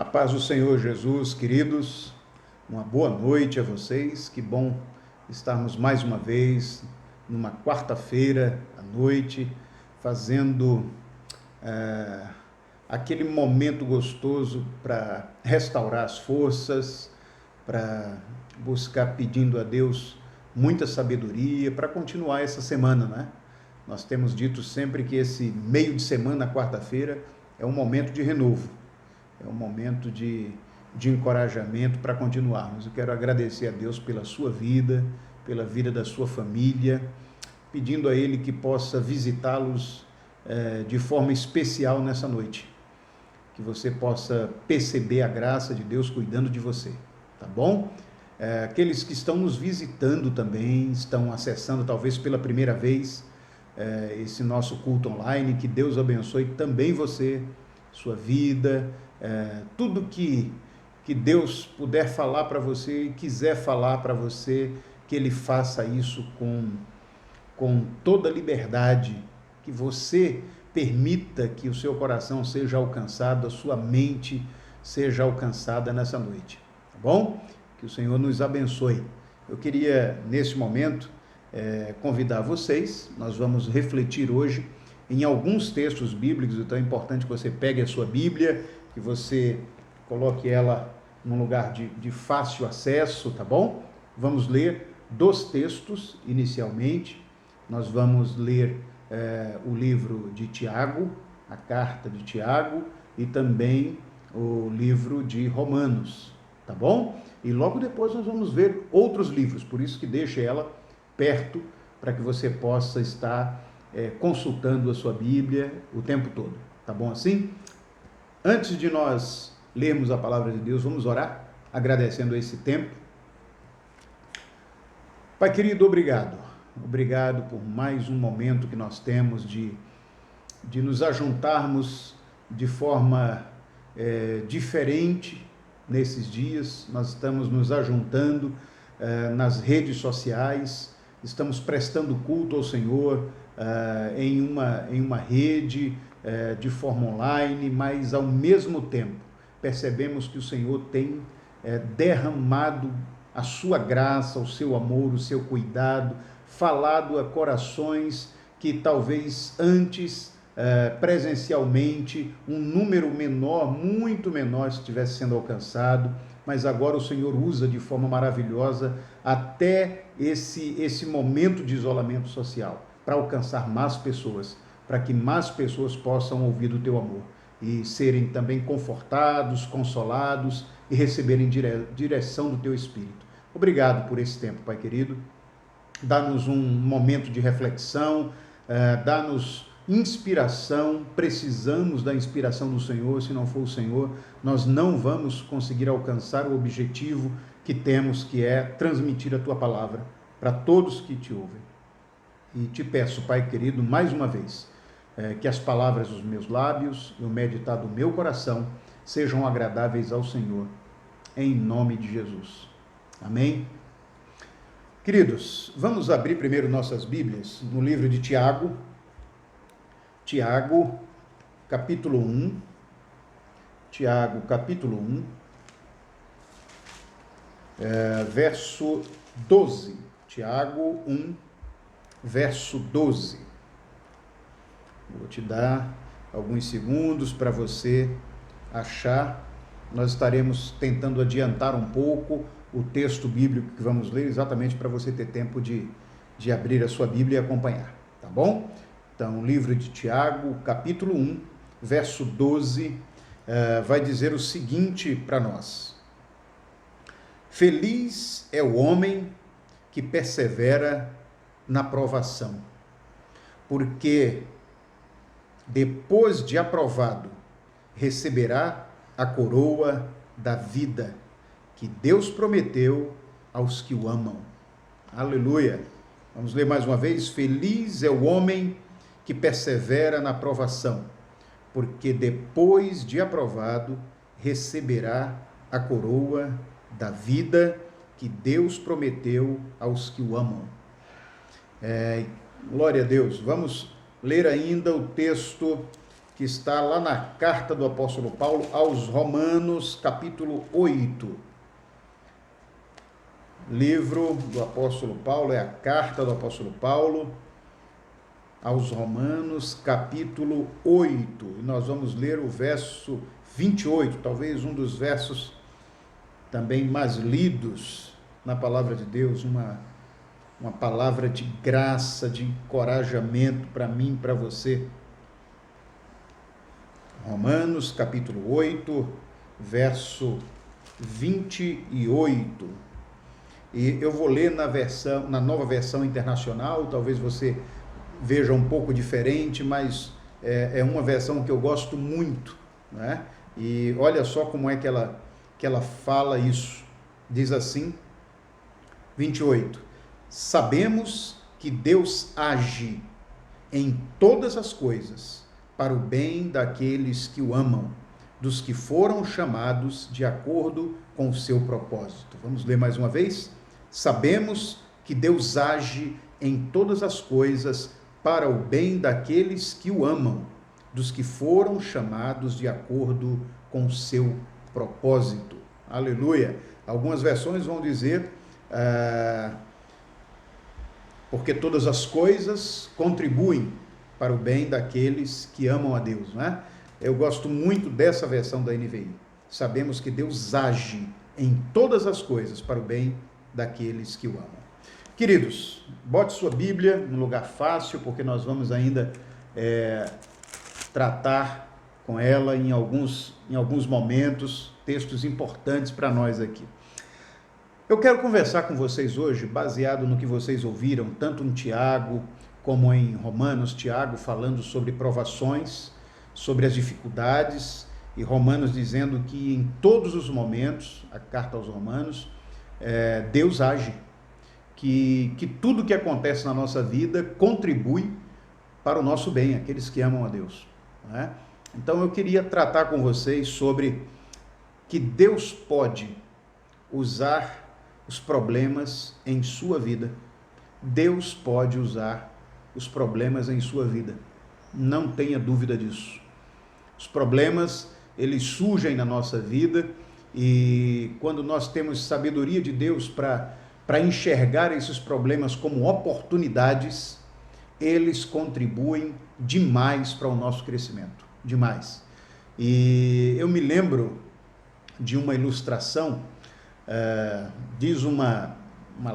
A paz do Senhor Jesus, queridos, uma boa noite a vocês, que bom estarmos mais uma vez, numa quarta-feira à noite, fazendo aquele momento gostoso para restaurar as forças, para buscar pedindo a Deus muita sabedoria, para continuar essa semana, né? Nós temos dito sempre que esse meio de semana, quarta-feira, é um momento de renovo. É um momento de encorajamento para continuarmos. Eu quero agradecer a Deus pela sua vida, pela vida da sua família, pedindo a Ele que possa visitá-los de forma especial nessa noite. Que você possa perceber a graça de Deus cuidando de você, tá bom? Aqueles que estão nos visitando também, estão acessando talvez pela primeira vez esse nosso culto online, que Deus abençoe também você, sua vida, tudo que Deus puder falar para você e quiser falar para você, que Ele faça isso com toda liberdade, que você permita que o seu coração seja alcançado, a sua mente seja alcançada nessa noite, tá bom? Que o Senhor nos abençoe. Eu queria, nesse momento, convidar vocês, nós vamos refletir hoje em alguns textos bíblicos, então é importante que você pegue a sua Bíblia, que você coloque ela num lugar de fácil acesso, tá bom? Vamos ler dos textos, inicialmente. Nós vamos ler o livro de Tiago, a carta de Tiago, e também o livro de Romanos, tá bom? E logo depois nós vamos ver outros livros, por isso que deixe ela perto, para que você possa estar consultando a sua Bíblia o tempo todo, tá bom assim? Antes de nós lermos a palavra de Deus, vamos orar, agradecendo esse tempo. Pai querido, obrigado por mais um momento que nós temos de nos ajuntarmos de forma diferente nesses dias. Nós estamos nos ajuntando nas redes sociais, estamos prestando culto ao Senhor em uma rede de forma online, mas ao mesmo tempo percebemos que o Senhor tem derramado a sua graça, o seu amor, o seu cuidado, falado a corações que talvez antes presencialmente um número menor, muito menor, estivesse sendo alcançado, mas agora o Senhor usa de forma maravilhosa até esse momento de isolamento social, para alcançar mais pessoas, para que mais pessoas possam ouvir do teu amor e serem também confortados, consolados e receberem direção do teu Espírito. Obrigado por esse tempo, Pai querido. Dá-nos um momento de reflexão, dá-nos inspiração. Precisamos da inspiração do Senhor. Se não for o Senhor, nós não vamos conseguir alcançar o objetivo que temos, que é transmitir a tua palavra para todos que te ouvem. E te peço, Pai querido, mais uma vez, que as palavras dos meus lábios e o meditar do meu coração sejam agradáveis ao Senhor, em nome de Jesus. Amém? Queridos, vamos abrir primeiro nossas Bíblias no livro de Tiago, capítulo 1, Tiago, capítulo 1, verso 12, Tiago 1, verso 12. Vou te dar alguns segundos para você achar. Nós estaremos tentando adiantar um pouco o texto bíblico que vamos ler, exatamente para você ter tempo de abrir a sua Bíblia e acompanhar, tá bom? Então, o livro de Tiago, capítulo 1, verso 12, vai dizer o seguinte para nós: Feliz é o homem que persevera na provação, porque depois de aprovado, receberá a coroa da vida que Deus prometeu aos que o amam. Aleluia! Vamos ler mais uma vez. Feliz é o homem que persevera na provação, porque depois de aprovado, receberá a coroa da vida que Deus prometeu aos que o amam. Glória a Deus. Vamos ler ainda o texto que está lá na carta do apóstolo Paulo aos Romanos, capítulo 8. Livro do apóstolo Paulo, é a carta do apóstolo Paulo aos Romanos, capítulo 8. E nós vamos ler o verso 28, talvez um dos versos também mais lidos na palavra de Deus, uma palavra de graça, de encorajamento para mim e para você. Romanos, capítulo 8, verso 28. E eu vou ler na nova versão internacional, talvez você veja um pouco diferente, mas é uma versão que eu gosto muito, né? E olha só como é que ela fala isso. Diz assim, 28. Sabemos que Deus age em todas as coisas para o bem daqueles que o amam, dos que foram chamados de acordo com o seu propósito. Vamos ler mais uma vez? Sabemos que Deus age em todas as coisas para o bem daqueles que o amam, dos que foram chamados de acordo com o seu propósito. Aleluia! Algumas versões vão dizer, porque todas as coisas contribuem para o bem daqueles que amam a Deus, né? Eu gosto muito dessa versão da NVI. Sabemos que Deus age em todas as coisas para o bem daqueles que o amam. Queridos, bote sua Bíblia num lugar fácil, porque nós vamos ainda tratar com ela em alguns momentos, textos importantes para nós aqui. Eu quero conversar com vocês hoje, baseado no que vocês ouviram, tanto em Tiago, como em Romanos, Tiago falando sobre provações, sobre as dificuldades, e Romanos dizendo que em todos os momentos, a carta aos Romanos, Deus age, que tudo que acontece na nossa vida contribui para o nosso bem, aqueles que amam a Deus, né? Então eu queria tratar com vocês sobre que Deus pode usar os problemas em sua vida. Deus pode usar os problemas em sua vida. Não tenha dúvida disso. Os problemas, eles surgem na nossa vida e quando nós temos sabedoria de Deus para enxergar esses problemas como oportunidades, eles contribuem demais para o nosso crescimento. Demais. E eu me lembro de uma ilustração, diz uma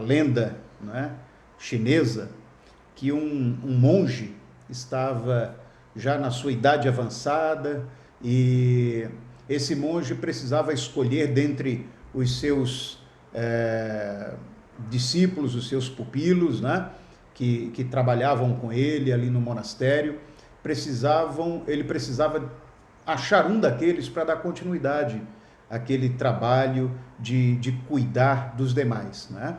lenda, né, chinesa, que um monge estava já na sua idade avançada e esse monge precisava escolher dentre os seus discípulos, os seus pupilos, né, que trabalhavam com ele ali no monastério. Ele precisava achar um daqueles para dar continuidade àquele trabalho de cuidar dos demais, né?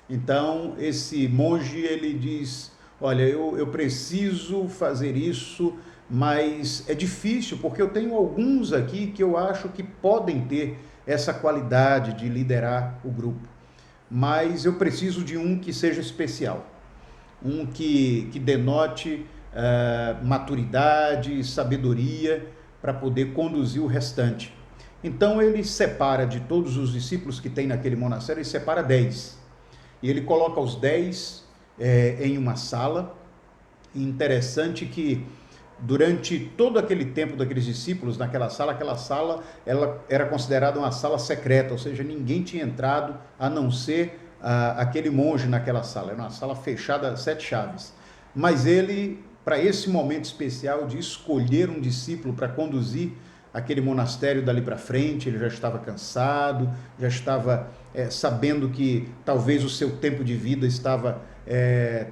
Então, esse monge, ele diz, olha, eu preciso fazer isso, mas é difícil, porque eu tenho alguns aqui que eu acho que podem ter essa qualidade de liderar o grupo, mas eu preciso de um que seja especial, um que denote maturidade, sabedoria, para poder conduzir o restante. Então ele separa de todos os discípulos que tem naquele monastério, ele separa 10. E ele coloca os 10 em uma sala. E interessante que durante todo aquele tempo daqueles discípulos naquela sala, ela era considerada uma sala secreta, ou seja, ninguém tinha entrado a não ser aquele monge naquela sala. Era uma sala fechada a 7 chaves. Mas ele, para esse momento especial de escolher um discípulo para conduzir aquele monastério dali para frente, ele já estava cansado, já estava sabendo que talvez o seu tempo de vida estava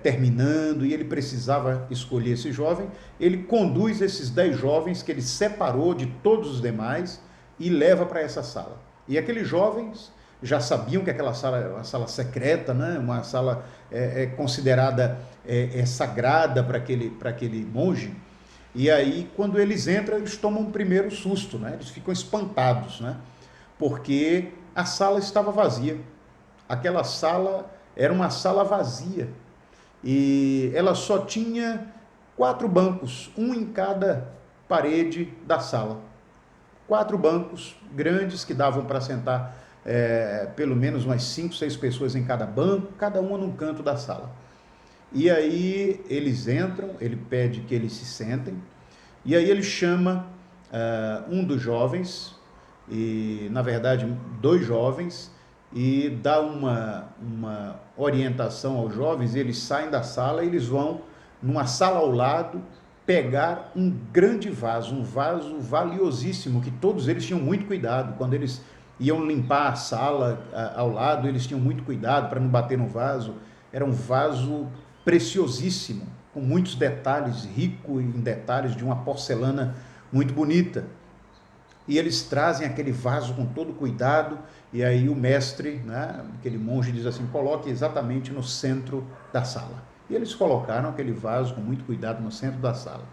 terminando e ele precisava escolher esse jovem. Ele conduz esses 10 jovens que ele separou de todos os demais e leva para essa sala. E aqueles jovens já sabiam que aquela sala é uma sala secreta, né? Uma sala considerada sagrada para aquele monge. E aí, quando eles entram, eles tomam um primeiro susto, né? Eles ficam espantados, né? Porque a sala estava vazia. Aquela sala era uma sala vazia. E ela só tinha 4 bancos, um em cada parede da sala. 4 bancos grandes que davam para sentar pelo menos umas 5, 6 pessoas em cada banco, cada uma num canto da sala. E aí eles entram, ele pede que eles se sentem, e aí ele chama um dos jovens, e na verdade 2 jovens, e dá uma orientação aos jovens. Eles saem da sala e eles vão numa sala ao lado pegar um grande vaso, um vaso valiosíssimo, que todos eles tinham muito cuidado. Quando eles iam limpar a sala ao lado, eles tinham muito cuidado para não bater no vaso. Era um vaso preciosíssimo, com muitos detalhes, rico em detalhes, de uma porcelana muito bonita. E eles trazem aquele vaso com todo cuidado, e aí o mestre, né, aquele monge, diz assim: coloque exatamente no centro da sala. E eles colocaram aquele vaso com muito cuidado no centro da sala.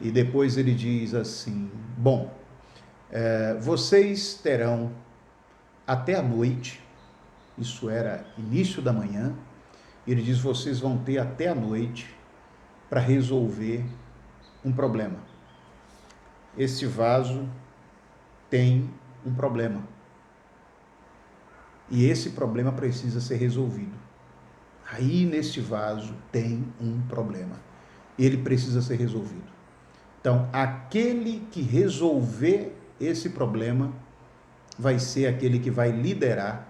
E depois ele diz assim: bom, vocês terão até a noite, isso era início da manhã, ele diz: vocês vão ter até a noite para resolver um problema. Esse vaso tem um problema. E esse problema precisa ser resolvido. Aí neste vaso tem um problema. Ele precisa ser resolvido. Então, aquele que resolver esse problema vai ser aquele que vai liderar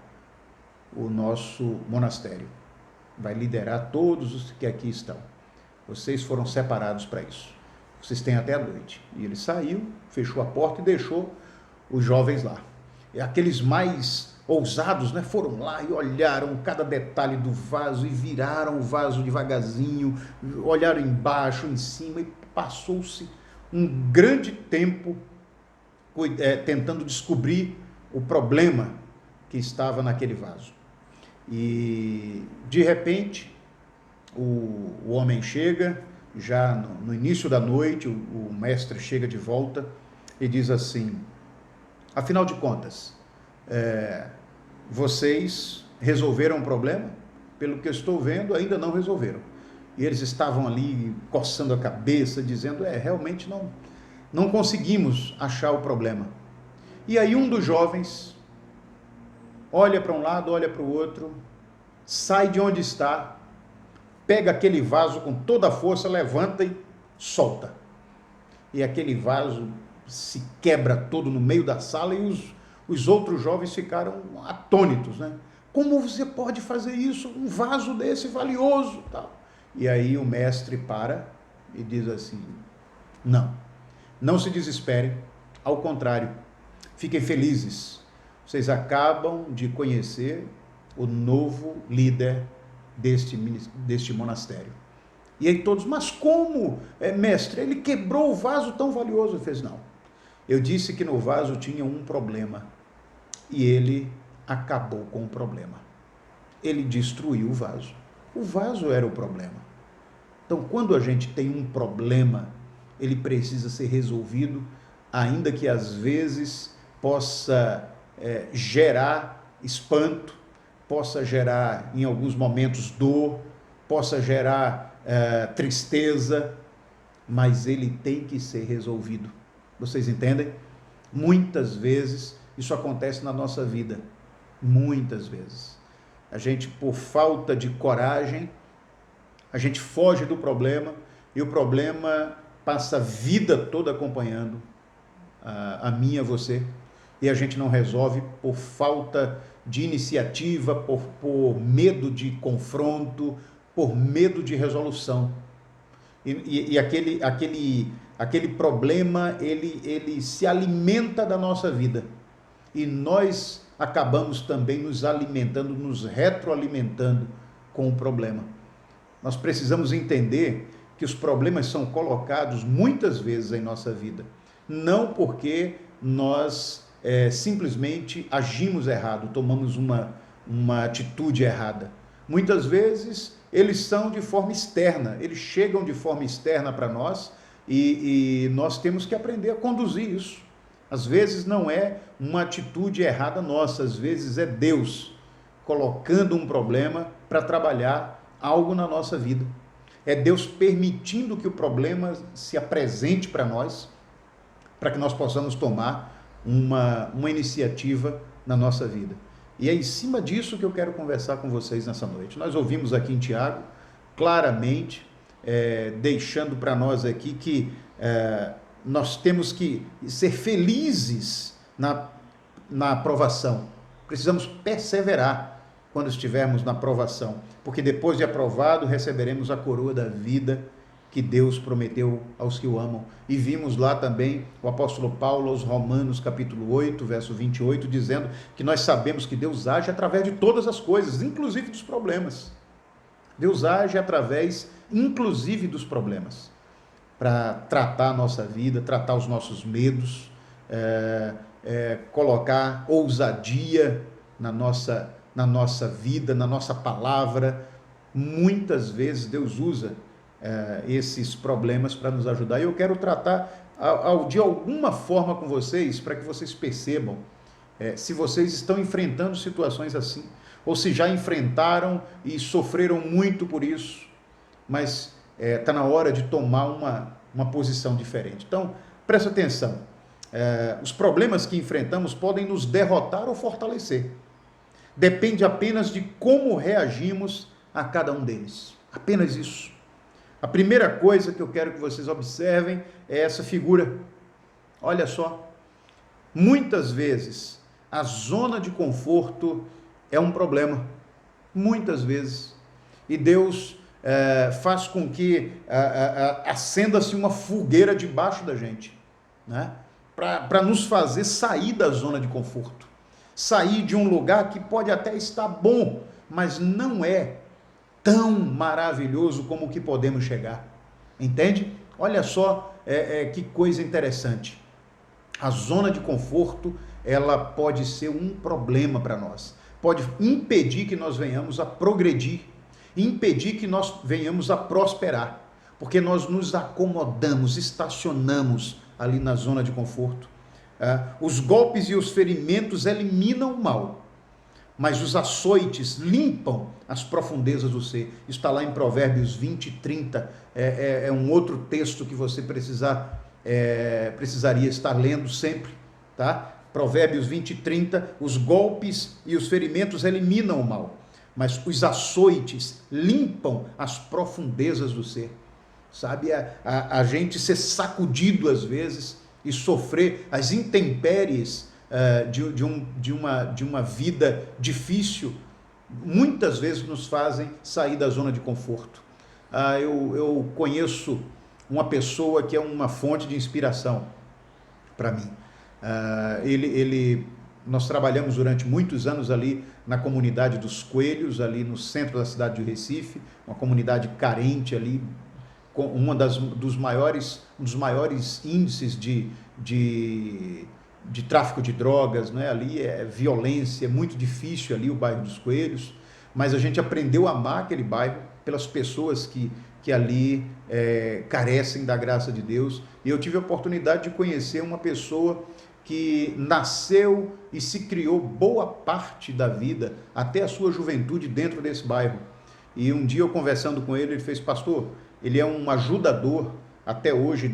o nosso monastério. Vai liderar todos os que aqui estão. Vocês foram separados para isso. Vocês têm até a noite. E ele saiu, fechou a porta e deixou os jovens lá. E aqueles mais ousados, né, foram lá e olharam cada detalhe do vaso e viraram o vaso devagarzinho, olharam embaixo, em cima, e passou-se um grande tempo tentando descobrir o problema que estava naquele vaso. E de repente o homem chega, já no início da noite, o mestre chega de volta e diz assim: afinal de contas, vocês resolveram o problema? Pelo que eu estou vendo, ainda não resolveram. E eles estavam ali coçando a cabeça, dizendo: realmente não conseguimos achar o problema. E aí um dos jovens olha para um lado, olha para o outro, sai de onde está, pega aquele vaso com toda a força, levanta e solta. E aquele vaso se quebra todo no meio da sala, e os outros jovens ficaram atônitos, né? Como você pode fazer isso? Um vaso desse valioso, tal. E aí o mestre para e diz assim: não se desesperem, ao contrário, fiquem felizes. Vocês acabam de conhecer o novo líder deste monastério. E aí todos: mas como, mestre? Ele quebrou o vaso tão valioso. Ele fez: não. Eu disse que no vaso tinha um problema, e ele acabou com o problema. Ele destruiu o vaso. O vaso era o problema. Então, quando a gente tem um problema, ele precisa ser resolvido, ainda que às vezes possa gerar espanto, possa gerar em alguns momentos dor, possa gerar tristeza, mas ele tem que ser resolvido. Vocês entendem? Muitas vezes isso acontece na nossa vida. Muitas vezes. A gente, por falta de coragem, a gente foge do problema, e o problema passa a vida toda acompanhando a mim e a você, e a gente não resolve por falta de iniciativa, por medo de confronto, por medo de resolução. E aquele problema, ele se alimenta da nossa vida, e nós acabamos também nos alimentando, nos retroalimentando com o problema. Nós precisamos entender que os problemas são colocados muitas vezes em nossa vida, não porque nós simplesmente agimos errado, tomamos uma atitude errada. Muitas vezes eles são de forma externa, eles chegam de forma externa para nós, e nós temos que aprender a conduzir isso. Às vezes não é uma atitude errada nossa, às vezes é Deus colocando um problema para trabalhar algo na nossa vida. É Deus permitindo que o problema se apresente para nós, para que nós possamos tomar uma iniciativa na nossa vida. E é em cima disso que eu quero conversar com vocês nessa noite. Nós ouvimos aqui em Tiago, claramente, deixando para nós aqui que nós temos que ser felizes na aprovação. Precisamos perseverar quando estivermos na aprovação, porque depois de aprovado receberemos a coroa da vida que Deus prometeu aos que o amam. E vimos lá também o apóstolo Paulo aos Romanos capítulo 8, verso 28, dizendo que nós sabemos que Deus age através de todas as coisas, inclusive dos problemas. Deus age através, inclusive, dos problemas, para tratar a nossa vida, tratar os nossos medos, colocar ousadia na nossa vida, na nossa palavra. Muitas vezes Deus usa esses problemas para nos ajudar. E eu quero tratar de alguma forma com vocês, para que vocês percebam se vocês estão enfrentando situações assim, ou se já enfrentaram e sofreram muito por isso, mas está na hora de tomar uma posição diferente. Então, presta atenção. Os problemas que enfrentamos podem nos derrotar ou fortalecer. Depende apenas de como reagimos a cada um deles. Apenas isso. A primeira coisa que eu quero que vocês observem é essa figura. Olha só. Muitas vezes, a zona de conforto é um problema. Muitas vezes. E Deus faz com que acenda-se uma fogueira debaixo da gente, né? Para nos fazer sair da zona de conforto. Sair de um lugar que pode até estar bom, mas não é tão maravilhoso como o que podemos chegar. Entende? Olha só que coisa interessante. A zona de conforto, ela pode ser um problema para nós. Pode impedir que nós venhamos a progredir, impedir que nós venhamos a prosperar, porque nós nos acomodamos, estacionamos ali na zona de conforto. Os golpes e os ferimentos eliminam o mal, mas os açoites limpam as profundezas do ser. Isso está lá em Provérbios 20, 30, é um outro texto que você precisaria estar lendo sempre, tá? Provérbios 20, 30, os golpes e os ferimentos eliminam o mal, mas os açoites limpam as profundezas do ser. Sabe, a gente ser sacudido às vezes e sofrer as intempéries de uma vida difícil, muitas vezes nos fazem sair da zona de conforto. Eu conheço uma pessoa que é uma fonte de inspiração para mim. Nós trabalhamos durante muitos anos ali na comunidade dos Coelhos, ali no centro da cidade de Recife, uma comunidade carente ali, com um dos maiores índices de tráfico de drogas, né? Ali é violência, é muito difícil ali o bairro dos Coelhos, mas a gente aprendeu a amar aquele bairro pelas pessoas que ali carecem da graça de Deus. E eu tive a oportunidade de conhecer uma pessoa que nasceu e se criou boa parte da vida, até a sua juventude, dentro desse bairro. E um dia eu conversando com ele, ele fez: pastor, ele é um ajudador até hoje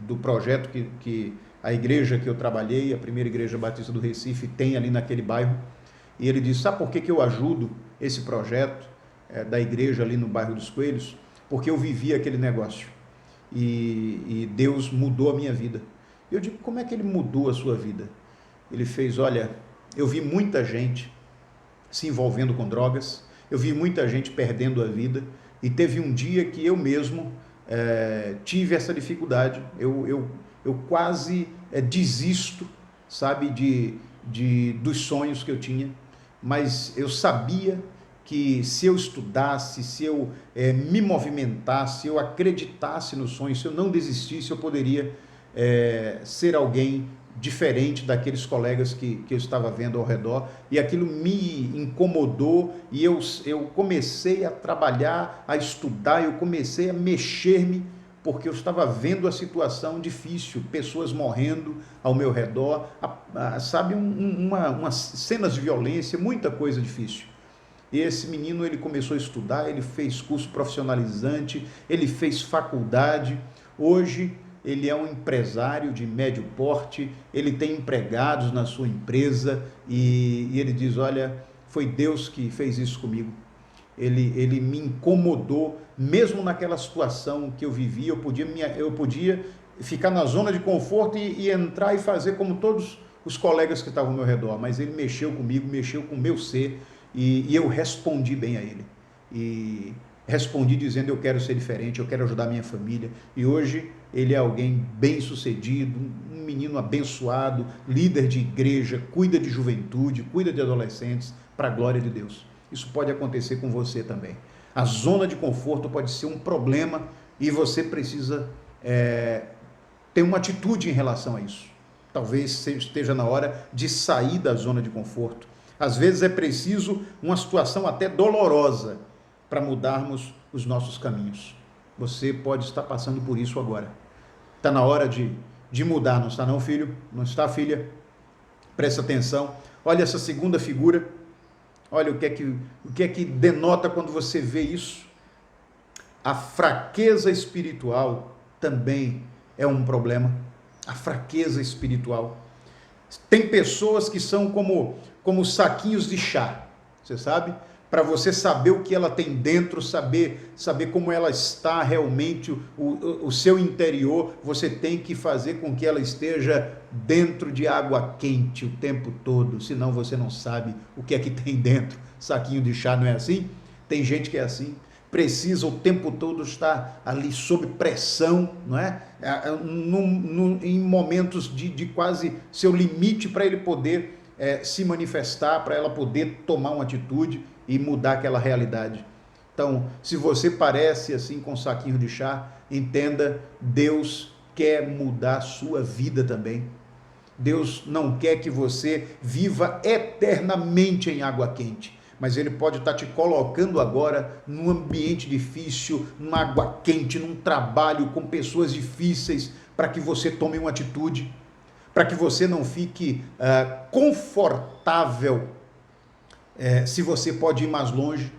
do projeto que a igreja que eu trabalhei, a primeira igreja batista do Recife, tem ali naquele bairro. E ele disse: sabe por que eu ajudo esse projeto da igreja ali no bairro dos Coelhos? Porque eu vivi aquele negócio e Deus mudou a minha vida. Eu digo: como é que ele mudou a sua vida? Ele fez: olha, eu vi muita gente se envolvendo com drogas, eu vi muita gente perdendo a vida, e teve um dia que eu mesmo tive essa dificuldade, eu quase desisto, sabe, dos sonhos que eu tinha, mas eu sabia que se eu estudasse, se eu me movimentasse, se eu acreditasse nos sonhos, se eu não desistisse, eu poderia ser alguém diferente daqueles colegas que eu estava vendo ao redor, e aquilo me incomodou, e eu comecei a trabalhar, a estudar, eu comecei a mexer-me, porque eu estava vendo a situação difícil, pessoas morrendo ao meu redor, sabe, umas cenas de violência, muita coisa difícil. E esse menino, ele começou a estudar, ele fez curso profissionalizante, ele fez faculdade. Hoje ele é um empresário de médio porte, ele tem empregados na sua empresa e ele diz, olha, foi Deus que fez isso comigo. Ele me incomodou, mesmo naquela situação que eu vivia, eu podia ficar na zona de conforto e entrar e fazer como todos os colegas que estavam ao meu redor, mas ele mexeu comigo, mexeu com o meu ser e eu respondi bem a ele. E respondi dizendo, eu quero ser diferente, eu quero ajudar minha família. E hoje ele é alguém bem sucedido, um menino abençoado, líder de igreja, cuida de juventude, cuida de adolescentes, para a glória de Deus. Isso pode acontecer com você também. A zona de conforto pode ser um problema e você precisa ter uma atitude em relação a isso. Talvez esteja na hora de sair da zona de conforto. Às vezes é preciso uma situação até dolorosa para mudarmos os nossos caminhos. Você pode estar passando por isso agora. Está na hora de mudar, não está não, filho? Não está, filha? Presta atenção. Olha essa segunda figura. Olha o que é que denota quando você vê isso. A fraqueza espiritual também é um problema. A fraqueza espiritual. Tem pessoas que são como saquinhos de chá, você sabe? Para você saber o que ela tem dentro, saber como ela está realmente, o seu interior, você tem que fazer com que ela esteja dentro de água quente o tempo todo, senão você não sabe o que é que tem dentro. Saquinho de chá não é assim? Tem gente que é assim, precisa o tempo todo estar ali sob pressão, não é? Em momentos de quase seu limite para ele poder se manifestar, para ela poder tomar uma atitude e mudar aquela realidade. Então, se você parece assim com um saquinho de chá, entenda, Deus quer mudar a sua vida também. Deus não quer que você viva eternamente em água quente, mas Ele pode estar te colocando agora num ambiente difícil, numa água quente, num trabalho com pessoas difíceis, para que você tome uma atitude, para que você não fique confortável. Se você pode ir mais longe,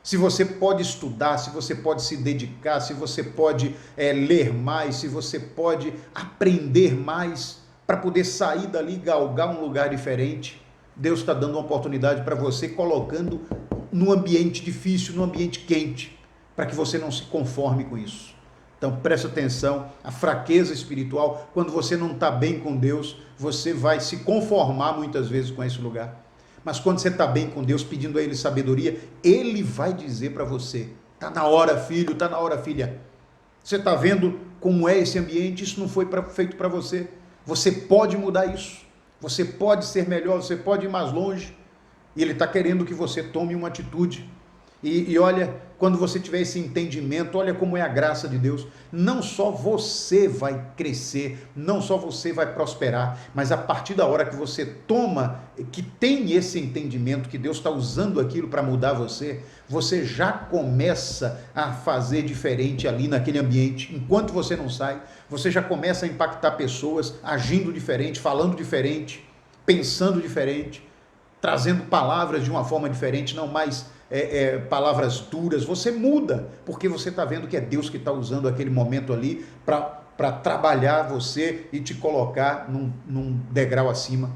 se você pode estudar, se você pode se dedicar, se você pode ler mais, se você pode aprender mais, para poder sair dali e galgar um lugar diferente. Deus está dando uma oportunidade para você, colocando num ambiente difícil, num ambiente quente, para que você não se conforme com isso. Então presta atenção, a fraqueza espiritual, quando você não está bem com Deus, você vai se conformar muitas vezes com esse lugar. Mas quando você está bem com Deus, pedindo a Ele sabedoria, Ele vai dizer para você, está na hora, filho, está na hora, filha. Você está vendo como é esse ambiente? Isso não foi feito para você. Você pode mudar isso. Você pode ser melhor, você pode ir mais longe. E Ele está querendo que você tome uma atitude. E olha, quando você tiver esse entendimento, olha como é a graça de Deus. Não só você vai crescer, não só você vai prosperar, mas a partir da hora que você toma, que tem esse entendimento, que Deus está usando aquilo para mudar você, você já começa a fazer diferente ali naquele ambiente. Enquanto você não sai, você já começa a impactar pessoas, agindo diferente, falando diferente, pensando diferente, trazendo palavras de uma forma diferente, não mais palavras duras. Você muda, porque você está vendo que é Deus que está usando aquele momento ali para trabalhar você e te colocar num degrau acima.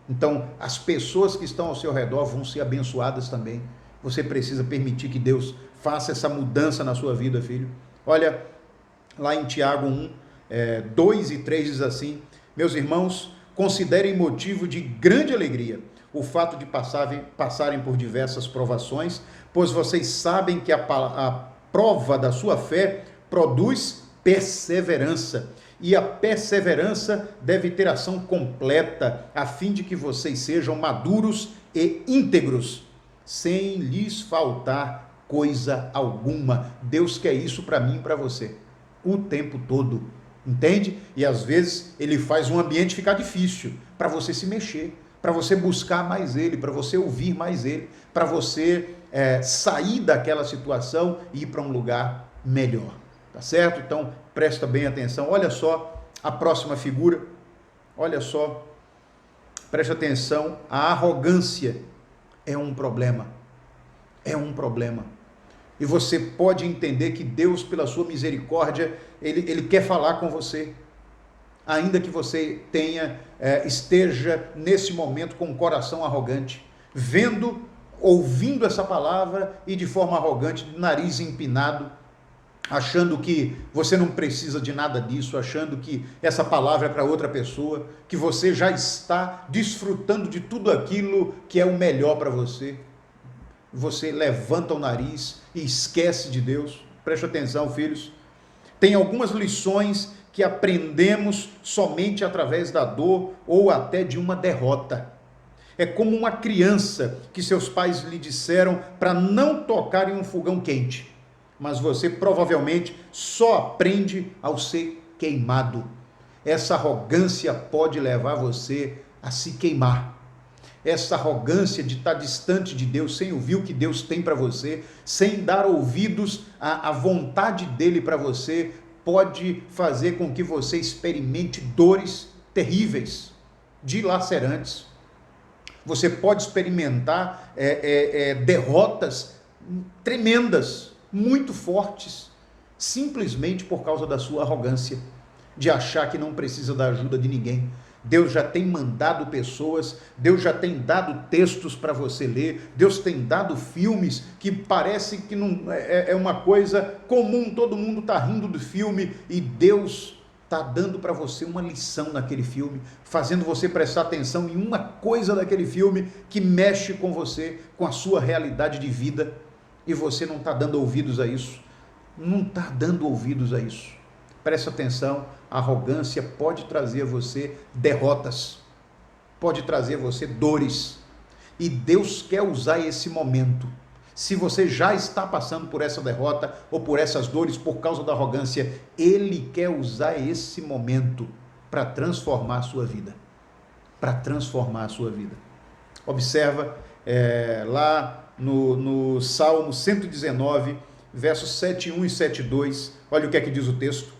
Então, as pessoas que estão ao seu redor vão ser abençoadas também. Você precisa permitir que Deus faça essa mudança na sua vida, filho. Olha, lá em Tiago 1, 2 e 3 diz assim: meus irmãos, considerem motivo de grande alegria o fato de passarem por diversas provações, pois vocês sabem que a prova da sua fé produz perseverança, e a perseverança deve ter ação completa, a fim de que vocês sejam maduros e íntegros, sem lhes faltar coisa alguma. Deus quer isso para mim e para você, o tempo todo, entende? E às vezes Ele faz um ambiente ficar difícil, para você se mexer, para você buscar mais Ele, para você ouvir mais Ele, para você sair daquela situação e ir para um lugar melhor, tá certo? Então, presta bem atenção. Olha só a próxima figura, olha só, presta atenção, a arrogância é um problema, e você pode entender que Deus, pela sua misericórdia, Ele quer falar com você, ainda que você esteja nesse momento com o coração arrogante, ouvindo essa palavra e de forma arrogante, de nariz empinado, achando que você não precisa de nada disso, achando que essa palavra é para outra pessoa, que você já está desfrutando de tudo aquilo que é o melhor para você. Você levanta o nariz e esquece de Deus. Preste atenção, filhos. Tem algumas lições que aprendemos somente através da dor ou até de uma derrota. É como uma criança que seus pais lhe disseram para não tocar em um fogão quente, mas você provavelmente só aprende ao ser queimado. Essa arrogância pode levar você a se queimar. Essa arrogância de estar distante de Deus, sem ouvir o que Deus tem para você, sem dar ouvidos à vontade dele para você, pode fazer com que você experimente dores terríveis, dilacerantes. Você pode experimentar derrotas tremendas, muito fortes, simplesmente por causa da sua arrogância, de achar que não precisa da ajuda de ninguém. Deus já tem mandado pessoas, Deus já tem dado textos para você ler, Deus tem dado filmes que parece que não é uma coisa comum, todo mundo está rindo do filme, e Deus está dando para você uma lição naquele filme, fazendo você prestar atenção em uma coisa daquele filme que mexe com você, com a sua realidade de vida, e você não está dando ouvidos a isso, não está dando ouvidos a isso. Preste atenção, a arrogância pode trazer a você derrotas, pode trazer a você dores, e Deus quer usar esse momento. Se você já está passando por essa derrota ou por essas dores por causa da arrogância, Ele quer usar esse momento para transformar a sua vida, para transformar a sua vida. Observa lá no Salmo 119, versos 7:1 e 7:2, olha o que é que diz o texto.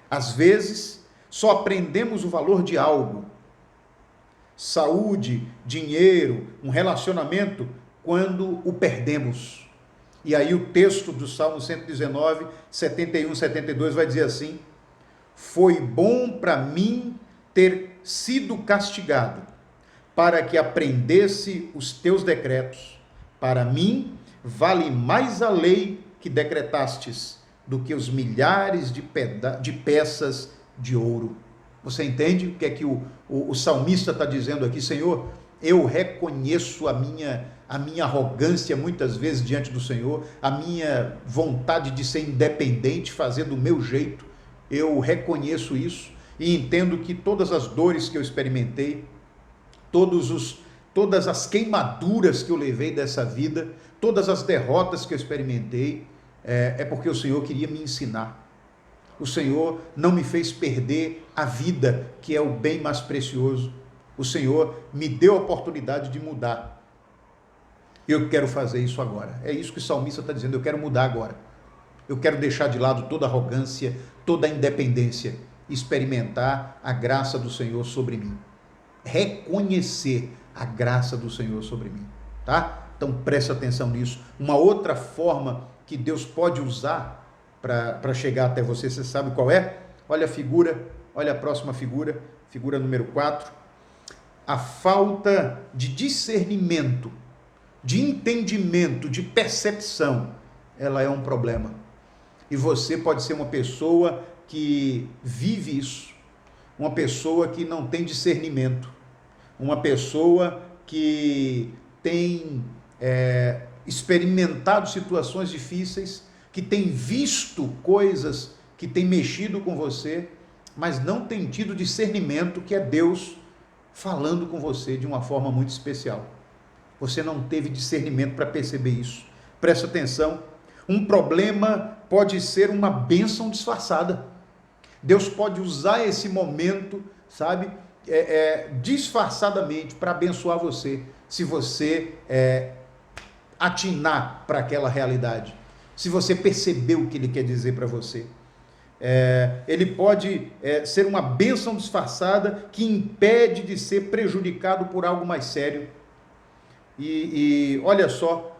Às vezes, só aprendemos o valor de algo, saúde, dinheiro, um relacionamento, quando o perdemos. E aí o texto do Salmo 119, 71, 72 vai dizer assim: foi bom para mim ter sido castigado, para que aprendesse os teus decretos. Para mim, vale mais a lei que decretastes do que os milhares de peças de ouro. Você entende o que é que o salmista está dizendo aqui? Senhor, eu reconheço a minha arrogância muitas vezes diante do Senhor, a minha vontade de ser independente, fazer do meu jeito. Eu reconheço isso e entendo que todas as dores que eu experimentei, todas as queimaduras que eu levei dessa vida, todas as derrotas que eu experimentei, é porque o Senhor queria me ensinar. O Senhor não me fez perder a vida, que é o bem mais precioso. O Senhor me deu a oportunidade de mudar. Eu quero fazer isso agora. É isso que o salmista está dizendo, eu quero mudar agora. Eu quero deixar de lado toda arrogância, toda independência, experimentar a graça do Senhor sobre mim. Reconhecer a graça do Senhor sobre mim, tá? Então preste atenção nisso. Uma outra forma que Deus pode usar para chegar até você, você sabe qual é? Olha a figura, olha a próxima figura, figura número 4. A falta de discernimento, de entendimento, de percepção, ela é um problema. E você pode ser uma pessoa que vive isso, uma pessoa que não tem discernimento, uma pessoa que tem experimentado situações difíceis, que tem visto coisas que tem mexido com você, mas não tem tido discernimento, que é Deus falando com você de uma forma muito especial. Você não teve discernimento para perceber isso. Presta atenção, um problema pode ser uma bênção disfarçada. Deus pode usar esse momento, sabe, disfarçadamente para abençoar você, se você atinar para aquela realidade, se você perceber o que Ele quer dizer para você. Ele pode ser uma bênção disfarçada que impede de ser prejudicado por algo mais sério. E olha só,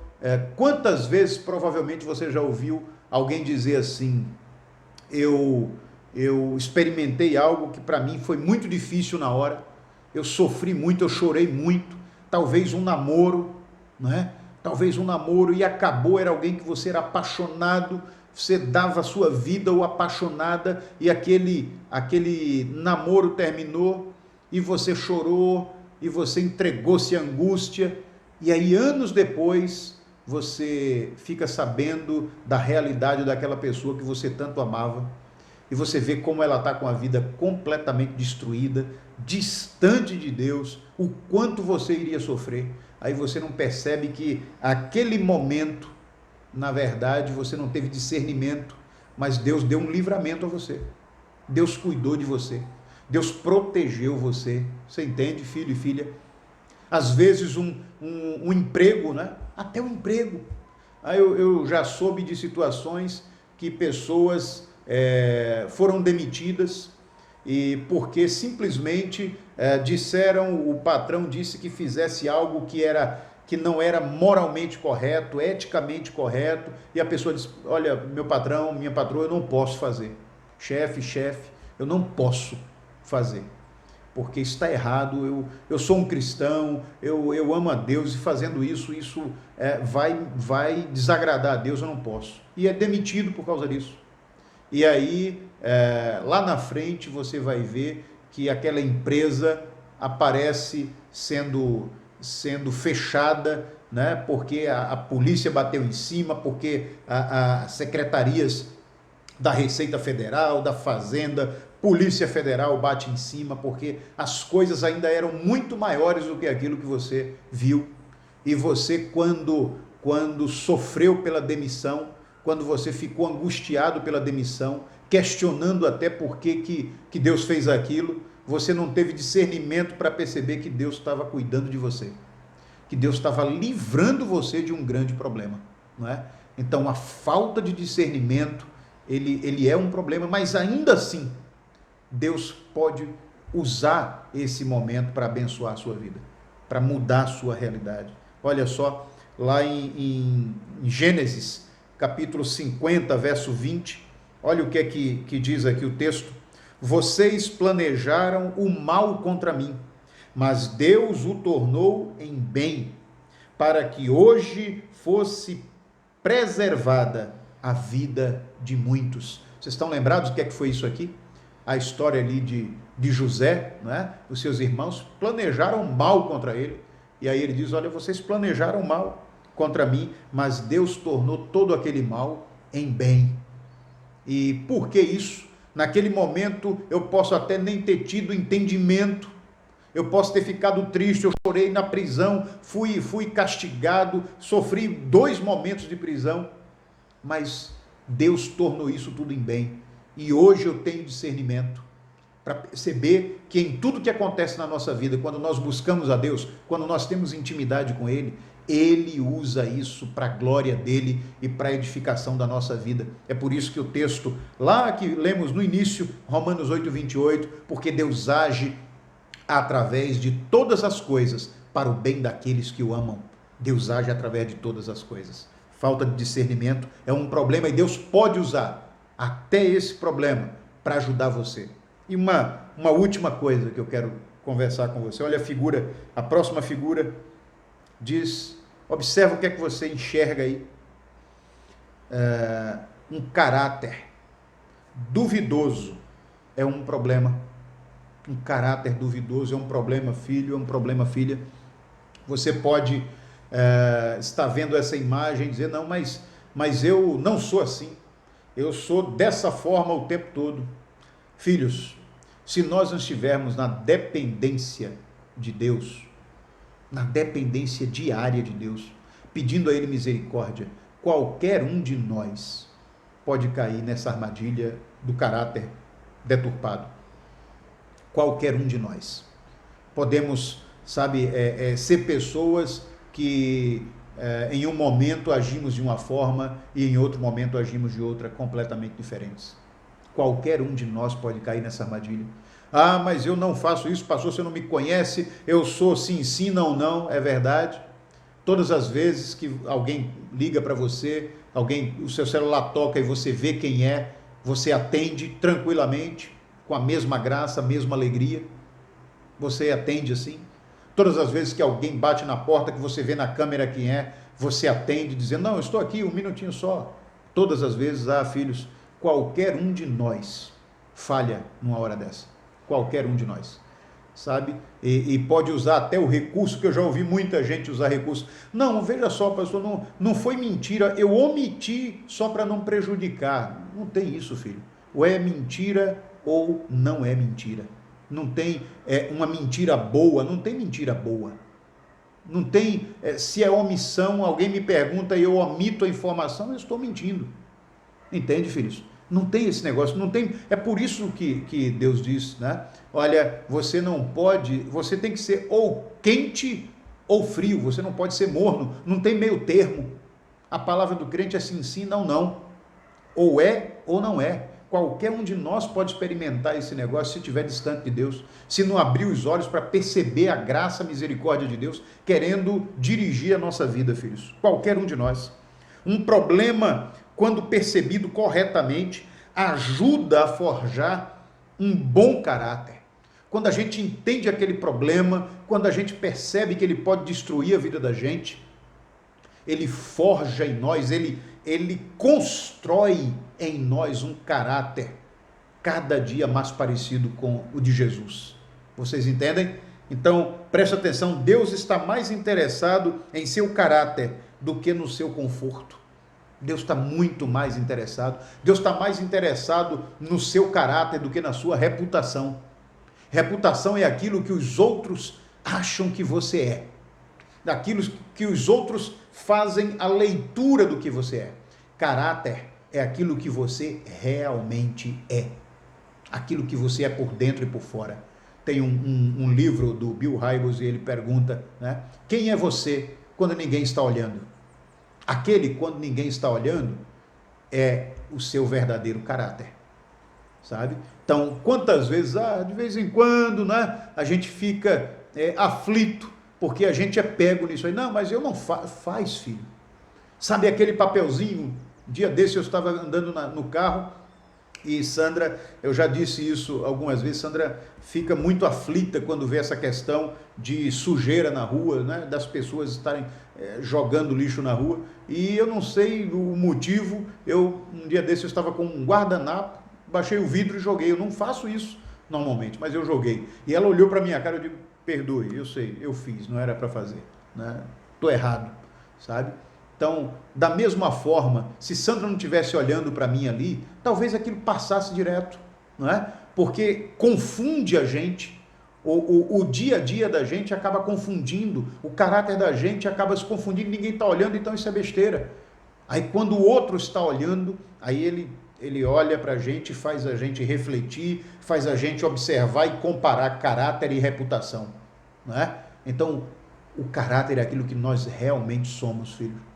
quantas vezes provavelmente você já ouviu alguém dizer assim: eu eu experimentei algo que para mim foi muito difícil na hora, eu sofri muito, eu chorei muito, talvez um namoro, né? Talvez um namoro e acabou, era alguém que você era apaixonado, você dava a sua vida ou apaixonada e aquele namoro terminou e você chorou e você entregou-se à angústia e aí anos depois você fica sabendo da realidade daquela pessoa que você tanto amava e você vê como ela está com a vida completamente destruída, distante de Deus, o quanto você iria sofrer. Aí você não percebe que aquele momento, na verdade, você não teve discernimento, mas Deus deu um livramento a você. Deus cuidou de você. Deus protegeu você. Você entende, filho e filha? Às vezes um emprego, né? Até um emprego. Aí eu já soube de situações que pessoas foram demitidas e porque simplesmente disseram, o patrão disse que fizesse algo que não era moralmente correto, eticamente correto, e a pessoa disse, olha, meu patrão, minha patroa, eu não posso fazer. Chefe, eu não posso fazer, porque está errado, eu sou um cristão, eu amo a Deus, e fazendo isso vai desagradar a Deus, eu não posso. E é demitido por causa disso. E aí, lá na frente, você vai ver que aquela empresa aparece sendo fechada, né? Porque a polícia bateu em cima, porque as secretarias da Receita Federal, da Fazenda, Polícia Federal bate em cima, porque as coisas ainda eram muito maiores do que aquilo que você viu. E você, quando sofreu pela demissão, quando você ficou angustiado pela demissão, questionando até por que Deus fez aquilo, você não teve discernimento para perceber que Deus estava cuidando de você, que Deus estava livrando você de um grande problema, não é? Então, a falta de discernimento, ele é um problema, mas ainda assim, Deus pode usar esse momento para abençoar a sua vida, para mudar a sua realidade. Olha só, lá em Gênesis, capítulo 50, verso 20, olha o que é que diz aqui o texto. Vocês planejaram o mal contra mim, mas Deus o tornou em bem, para que hoje fosse preservada a vida de muitos. Vocês estão lembrados do que é que foi isso aqui? A história ali de José, né? Os seus irmãos planejaram mal contra ele, e aí ele diz, olha, vocês planejaram mal contra mim, mas Deus tornou todo aquele mal em bem. E por que isso? Naquele momento eu posso até nem ter tido entendimento, eu posso ter ficado triste, eu chorei na prisão, fui castigado, sofri 2 momentos de prisão, mas Deus tornou isso tudo em bem. E hoje eu tenho discernimento para perceber que em tudo que acontece na nossa vida, quando nós buscamos a Deus, quando nós temos intimidade com Ele, Ele usa isso para a glória dEle e para a edificação da nossa vida. É por isso que o texto, lá que lemos no início, Romanos 8, 28, porque Deus age através de todas as coisas para o bem daqueles que o amam. Deus age através de todas as coisas. Falta de discernimento é um problema e Deus pode usar até esse problema para ajudar você. E uma última coisa que eu quero conversar com você. Olha a próxima figura diz, observa o que é que você enxerga aí. Um caráter duvidoso é um problema. Um caráter duvidoso é um problema, filho, é um problema, filha. Você pode estar vendo essa imagem e dizer, não, mas eu não sou assim. Eu sou dessa forma o tempo todo. Filhos, se nós não estivermos na dependência de Deus, na dependência diária de Deus, pedindo a Ele misericórdia, qualquer um de nós pode cair nessa armadilha do caráter deturpado. Qualquer um de nós. Podemos, ser pessoas que em um momento agimos de uma forma e em outro momento agimos de outra, completamente diferentes. Qualquer um de nós pode cair nessa armadilha. Ah, mas eu não faço isso, pastor, você não me conhece, eu sou sim, não, é verdade. Todas as vezes que alguém liga para você, o seu celular toca e você vê quem é, Você atende tranquilamente, com a mesma graça, a mesma alegria? Você atende assim? Todas as vezes que alguém bate na porta, que você vê na câmera quem é, você atende dizendo, não, eu estou aqui, um minutinho só. Todas as vezes, filhos, qualquer um de nós falha numa hora dessa. Qualquer um de nós. Sabe? E pode usar até o recurso, que eu já ouvi muita gente usar recurso. Não, veja só, pastor, não foi mentira, eu omiti só para não prejudicar. Não tem isso, filho. Ou é mentira ou não é mentira. Não tem uma mentira boa, não tem mentira boa. Não tem, se é omissão, alguém me pergunta e eu omito a informação, eu estou mentindo. Entende, filhos? Não tem esse negócio, não tem. É por isso que Deus diz, né? Olha, você não pode, você tem que ser ou quente ou frio, você não pode ser morno, não tem meio termo. A palavra do crente é sim, sim, não, não. Ou é ou não é. Qualquer um de nós pode experimentar esse negócio se estiver distante de Deus, se não abrir os olhos para perceber a graça, a misericórdia de Deus, querendo dirigir a nossa vida, filhos. Qualquer um de nós. Um problema, quando percebido corretamente, ajuda a forjar um bom caráter. Quando a gente entende aquele problema, quando a gente percebe que ele pode destruir a vida da gente, ele forja em nós, ele constrói em nós um caráter cada dia mais parecido com o de Jesus. Vocês entendem? Então, preste atenção, Deus está mais interessado em seu caráter do que no seu conforto. Deus está muito mais interessado. Deus está mais interessado no seu caráter do que na sua reputação. Reputação é aquilo que os outros acham que você é. Daquilo que os outros fazem a leitura do que você é. Caráter é aquilo que você realmente é. Aquilo que você é por dentro e por fora. Tem um livro do Bill Hybels e ele pergunta, né? Quem é você quando ninguém está olhando? Aquele, quando ninguém está olhando, é o seu verdadeiro caráter. Sabe? Então, quantas vezes, de vez em quando, né, a gente fica aflito, porque a gente é pego nisso aí. Não, mas eu não faz, filho. Sabe aquele papelzinho? Dia desse eu estava andando no carro e Sandra, eu já disse isso algumas vezes, Sandra fica muito aflita quando vê essa questão de sujeira na rua, né, das pessoas estarem jogando lixo na rua, e eu não sei o motivo. Um dia desse eu estava com um guardanapo, baixei o vidro e joguei. Eu não faço isso normalmente, mas eu joguei. E ela olhou para minha cara e eu digo, perdoe, eu sei, eu fiz, não era para fazer, né? Estou errado, sabe? Então, da mesma forma, se Sandra não estivesse olhando para mim ali, talvez aquilo passasse direto, não é? Porque confunde a gente, o dia a dia da gente acaba confundindo, o caráter da gente acaba se confundindo, ninguém está olhando, então isso é besteira. Aí quando o outro está olhando, aí ele olha para a gente, faz a gente refletir, faz a gente observar e comparar caráter e reputação, não é? Então, o caráter é aquilo que nós realmente somos, filho.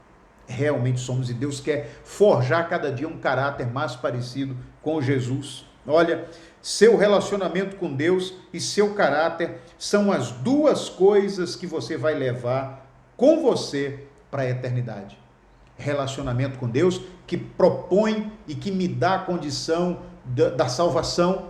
Realmente somos, e Deus quer forjar cada dia um caráter mais parecido com Jesus. Olha, seu relacionamento com Deus e seu caráter são as duas coisas que você vai levar com você para a eternidade. Relacionamento com Deus que propõe e que me dá a condição da salvação,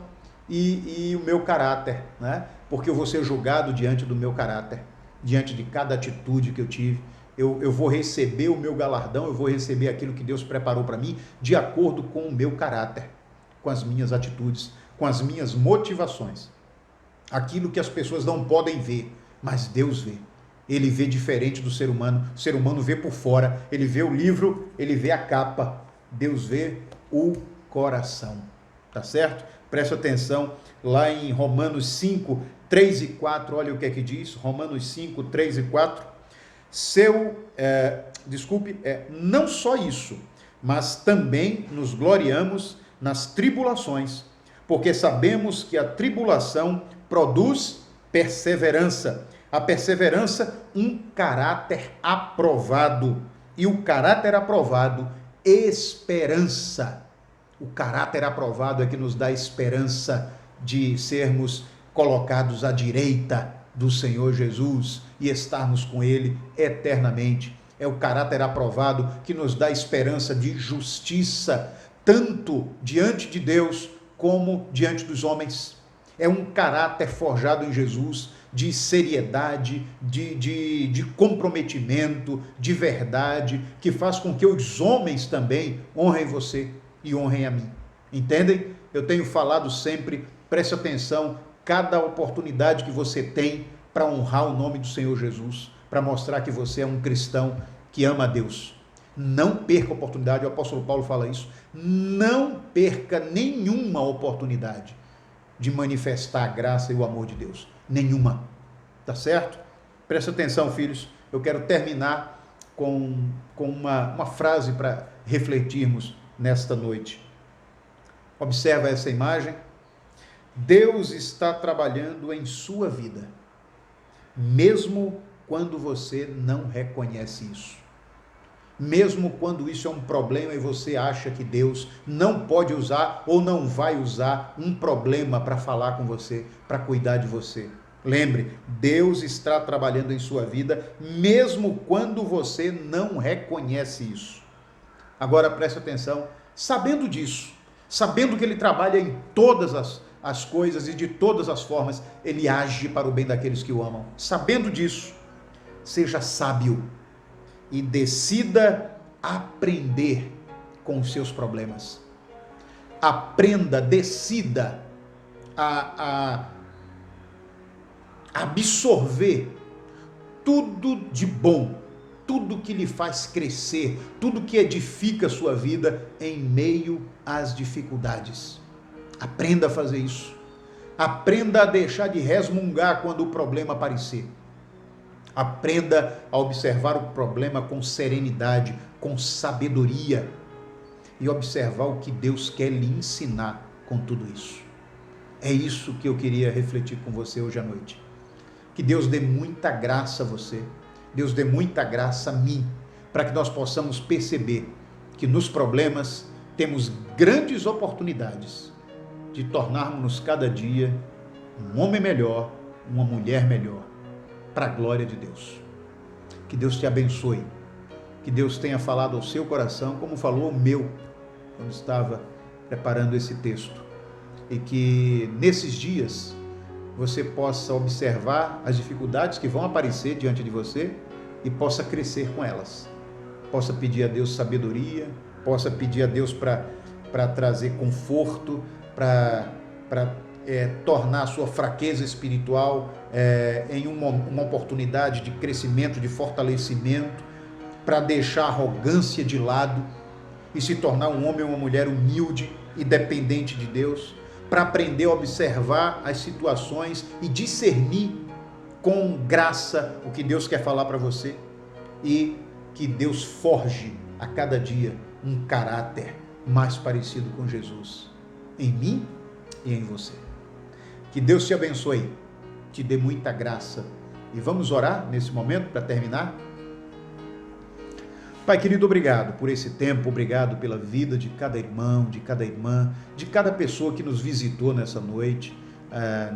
e o meu caráter, né? Porque eu vou ser julgado diante do meu caráter, diante de cada atitude que eu tive. Eu vou receber o meu galardão, eu vou receber aquilo que Deus preparou para mim, de acordo com o meu caráter, com as minhas atitudes, com as minhas motivações. Aquilo que as pessoas não podem ver, mas Deus vê. Ele vê diferente do ser humano. O ser humano vê por fora, ele vê o livro, ele vê a capa. Deus vê o coração. Tá certo? Preste atenção lá em Romanos 5, 3 e 4, olha o que é que diz, Romanos 5, 3 e 4. Não só isso, mas também nos gloriamos nas tribulações, porque sabemos que a tribulação produz perseverança. A perseverança, um caráter aprovado. E o caráter aprovado, esperança. O caráter aprovado é que nos dá esperança de sermos colocados à direita do Senhor Jesus e estarmos com Ele eternamente. É o caráter aprovado que nos dá esperança de justiça, tanto diante de Deus como diante dos homens. É um caráter forjado em Jesus, de seriedade, de comprometimento, de verdade, que faz com que os homens também honrem você e honrem a mim. Entendem? Eu tenho falado sempre, preste atenção, cada oportunidade que você tem para honrar o nome do Senhor Jesus, para mostrar que você é um cristão que ama a Deus. Não perca a oportunidade, o apóstolo Paulo fala isso, não perca nenhuma oportunidade de manifestar a graça e o amor de Deus. Nenhuma. Tá certo? Presta atenção, filhos. Eu quero terminar com uma frase para refletirmos nesta noite. Observa essa imagem. Deus está trabalhando em sua vida, mesmo quando você não reconhece isso. Mesmo quando isso é um problema e você acha que Deus não pode usar ou não vai usar um problema para falar com você, para cuidar de você. Lembre, Deus está trabalhando em sua vida, mesmo quando você não reconhece isso. Agora preste atenção, sabendo disso, sabendo que Ele trabalha em todas as coisas e de todas as formas, Ele age para o bem daqueles que o amam. Sabendo disso, seja sábio e decida aprender com os seus problemas. Aprenda, decida a absorver tudo de bom, tudo que lhe faz crescer, tudo que edifica a sua vida em meio às dificuldades. Aprenda a fazer isso. Aprenda a deixar de resmungar quando o problema aparecer. Aprenda a observar o problema com serenidade, com sabedoria e observar o que Deus quer lhe ensinar com tudo isso. É isso que eu queria refletir com você hoje à noite. Que Deus dê muita graça a você, Deus dê muita graça a mim, para que nós possamos perceber que nos problemas temos grandes oportunidades de tornarmos cada dia um homem melhor, uma mulher melhor, para a glória de Deus. Que Deus te abençoe, que Deus tenha falado ao seu coração, como falou ao meu, quando estava preparando esse texto, e que nesses dias você possa observar as dificuldades que vão aparecer diante de você e possa crescer com elas. Possa pedir a Deus sabedoria, possa pedir a Deus para trazer conforto, para tornar a sua fraqueza espiritual em uma oportunidade de crescimento, de fortalecimento, para deixar a arrogância de lado e se tornar um homem ou uma mulher humilde e dependente de Deus, para aprender a observar as situações e discernir com graça o que Deus quer falar para você, e que Deus forge a cada dia um caráter mais parecido com Jesus, em mim e em você. Que Deus te abençoe, te dê muita graça, e vamos orar nesse momento para terminar? Pai querido, obrigado por esse tempo, obrigado pela vida de cada irmão, de cada irmã, de cada pessoa que nos visitou nessa noite,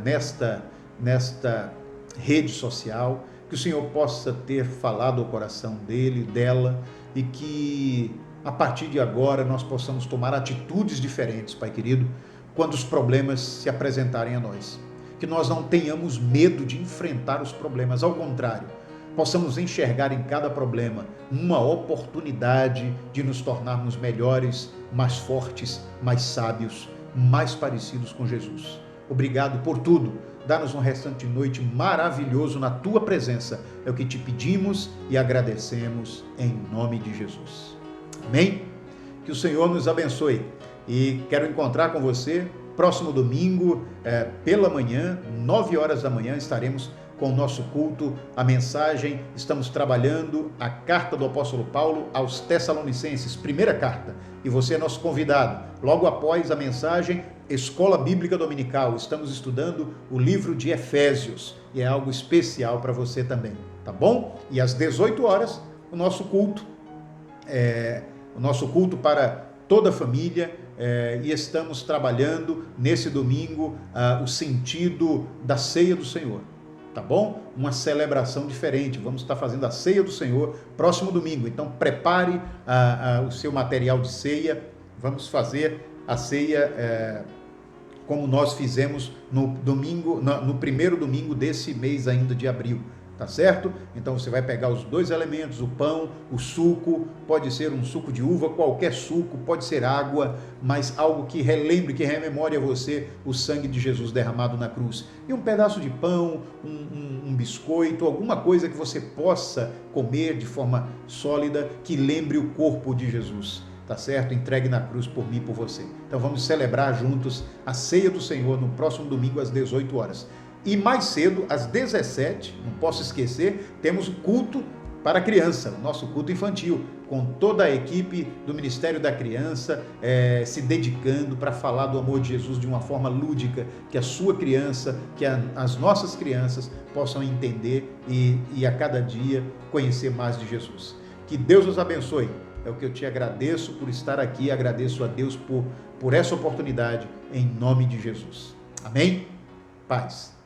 nesta rede social, que o Senhor possa ter falado ao coração dele, dela, e que a partir de agora nós possamos tomar atitudes diferentes, Pai querido, quando os problemas se apresentarem a nós. Que nós não tenhamos medo de enfrentar os problemas, ao contrário, possamos enxergar em cada problema uma oportunidade de nos tornarmos melhores, mais fortes, mais sábios, mais parecidos com Jesus. Obrigado por tudo. Dá-nos um restante de noite maravilhoso na Tua presença. É o que te pedimos e agradecemos em nome de Jesus. Amém? Que o Senhor nos abençoe. E quero encontrar com você próximo domingo, pela manhã, 9 horas da manhã, estaremos com o nosso culto, a mensagem. Estamos trabalhando a carta do apóstolo Paulo aos Tessalonicenses, primeira carta, e você é nosso convidado. Logo após a mensagem, Escola Bíblica Dominical, estamos estudando o livro de Efésios, e é algo especial para você também, tá bom? E às 18 horas, o nosso culto para toda a família, e estamos trabalhando nesse domingo o sentido da ceia do Senhor. Tá bom? Uma celebração diferente. Vamos estar fazendo a ceia do Senhor próximo domingo. Então prepare o seu material de ceia, Vamos fazer a ceia como nós fizemos no primeiro domingo desse mês ainda de abril, tá certo? Então você vai pegar os dois elementos, o pão, o suco, pode ser um suco de uva, qualquer suco, pode ser água, mas algo que relembre, que rememore a você o sangue de Jesus derramado na cruz. E um pedaço de pão, um biscoito, alguma coisa que você possa comer de forma sólida, que lembre o corpo de Jesus. Tá certo? Entregue na cruz por mim e por você. Então vamos celebrar juntos a ceia do Senhor no próximo domingo às 18 horas. E mais cedo, às 17, não posso esquecer, temos o culto para a criança, o nosso culto infantil, com toda a equipe do Ministério da Criança se dedicando para falar do amor de Jesus de uma forma lúdica, que a sua criança, que as nossas crianças possam entender e a cada dia conhecer mais de Jesus. Que Deus nos abençoe. É o que eu te agradeço por estar aqui, agradeço a Deus por essa oportunidade, em nome de Jesus. Amém? Paz.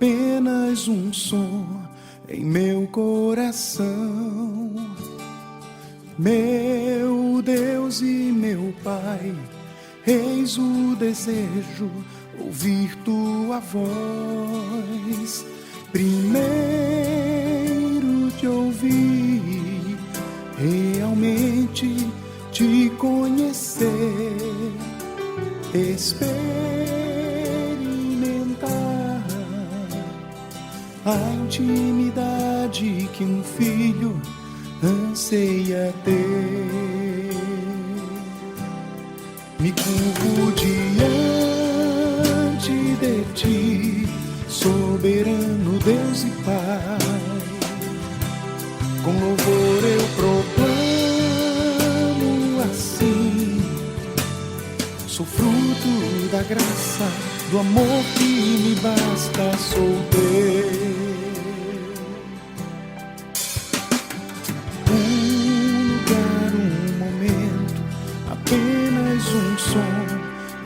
apenas um som em meu coração. Meu Deus e meu Pai, eis o desejo, ouvir tua voz. Primeiro te ouvir, realmente te conhecer, experimentar a intimidade que um filho anseia ter. Me curvo diante de ti, soberano Deus e Pai. Com louvor eu proclamo assim: sou fruto da graça, do amor que me basta, sou teu. Um lugar, um momento, apenas um som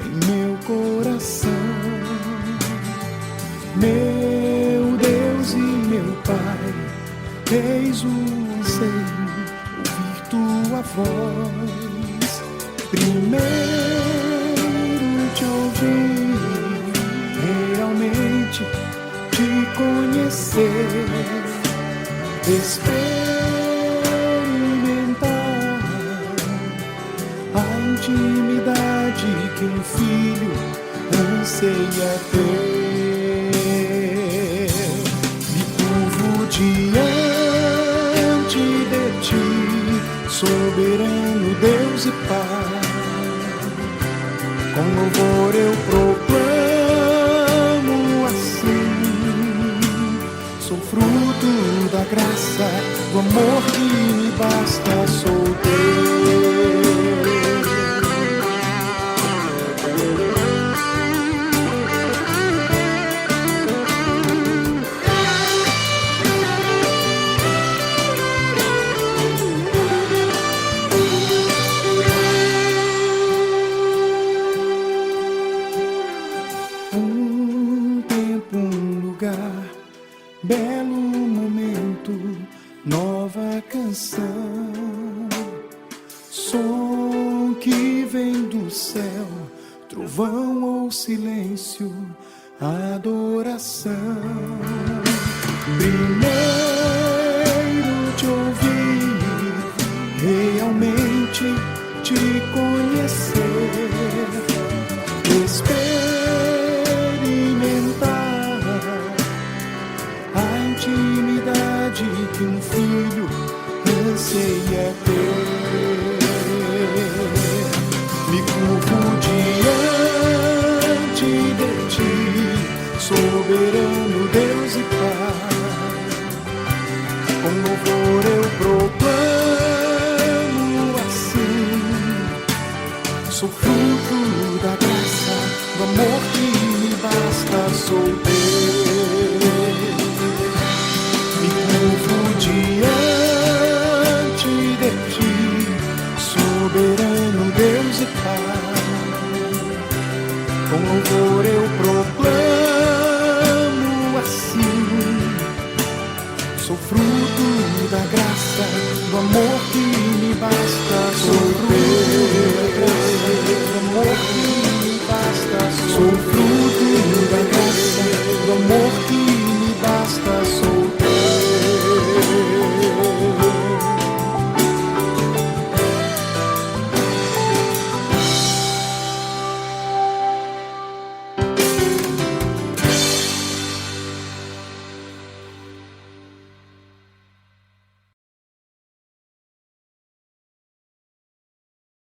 em meu coração. Meu Deus e meu Pai, eis o anseio, ouvir tua voz. Primeiro te ouvir, realmente te conhecer, experimentar a intimidade que um filho anseia ter. Me curvo diante de ti, soberano Deus e Pai. Com louvor eu proclamo assim: sou fruto da graça, do amor que me basta, sou teu. Belo momento, nova canção, som que vem do céu, trovão ou silêncio, adoração. Primeiro te ouvir, realmente te conhecer, intimidade que um filho anseia ter. Me curvo diante de ti, soberano Deus e Pai. Com louvor eu proclamo assim: sou fruto da graça, do amor que me basta, sou teu. Diante de ti, soberano Deus e Pai, com louvor eu proclamo